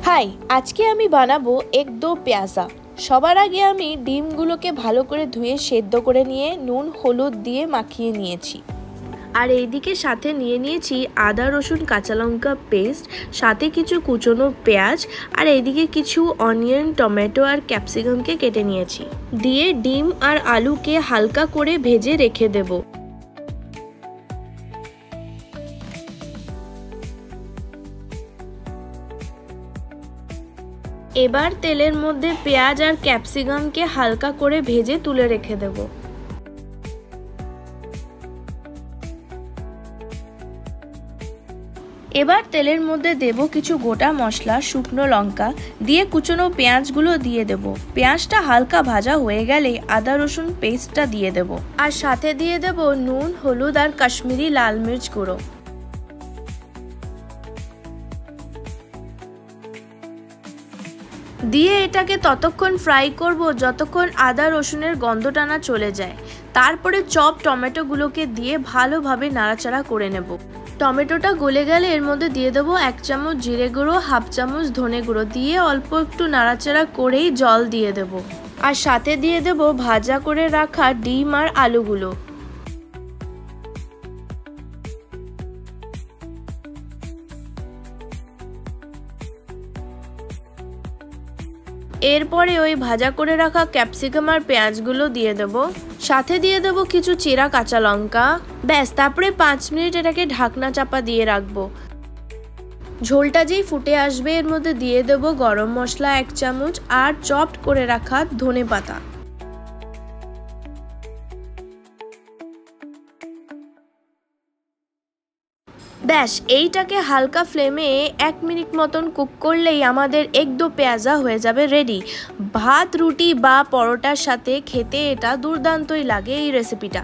High, আজকে আমি বানাবো এক দো পেঁয়াজা। সবার আগে আমি ডিমগুলোকে ভালো করে ধুয়ে সেদ্ধ করে নিয়ে নুন হলুদ দিয়ে মাখিয়ে নিয়েছি। আর এইদিকে সাথে নিয়ে নিয়েছি আদা রসুন কাঁচা লঙ্কা পেস্ট, সাথে কিছু কুচনো পেঁয়াজ, আর এইদিকে কিছু অনিয়ন টমেটো আর ক্যাপসিকামকে কেটে নিয়েছি। দিয়ে ডিম আর আলুকে হালকা করে ভেজে রেখে দেবো। এবার তেলের মধ্যে পেঁয়াজ আর ক্যাপসিকামকে হালকা করে ভেজে তুলে রেখে দেব। এবার তেলের মধ্যে দেব কিছু গোটা মশলা, শুকনো লঙ্কা দিয়ে কুচনো পেঁয়াজগুলো দিয়ে দেব। পেঁয়াজটা হালকা ভাজা হয়ে গেলে আদা রসুন পেস্টটা দিয়ে দেব, আর সাথে দিয়ে দেব নুন হলুদ আর কাশ্মীরি লাল মির্চ গুঁড়ো। দিয়ে এটাকে ততক্ষণ ফ্রাই করব যতক্ষণ আদা রসুনের গন্ধটা না চলে যায়। তারপরে চপ টমেটোগুলোকে দিয়ে ভালোভাবে নাড়াচাড়া করে নেব। টমেটোটা গলে গেলে এর মধ্যে দিয়ে দেবো 1 চামচ জিরে গুঁড়ো, 1/2 চামচ ধনে গুঁড়ো দিয়ে অল্প একটু নাড়াচাড়া করেই জল দিয়ে দেব। আর সাথে দিয়ে দেব ভাজা করে রাখা ডিম আর আলুগুলো। এরপরে ওই ভাজা করে রাখা ক্যাপসিকাম আর পেঁয়াজগুলো দিয়ে দেব, সাথে দিয়ে দেব কিছু চিরা কাঁচা লঙ্কা। ব্যাস, তারপরে 5 মিনিট এটাকে ঢাকনা চাপা দিয়ে রাখবো। ঝোলটা যেই ফুটে আসবে এর মধ্যে দিয়ে দেব গরম মশলা 1 চামচ আর চপড করে রাখা ধনে পাতা। ব্যাস, এইটাকে হালকা ফ্লেমে 1 মিনিট মতন কুক করলেই আমাদের এক দো পেঁয়াজা হয়ে যাবে রেডি। ভাত, রুটি বা পরোটার সাথে খেতে এটা দুর্দান্তই লাগে এই রেসিপিটা।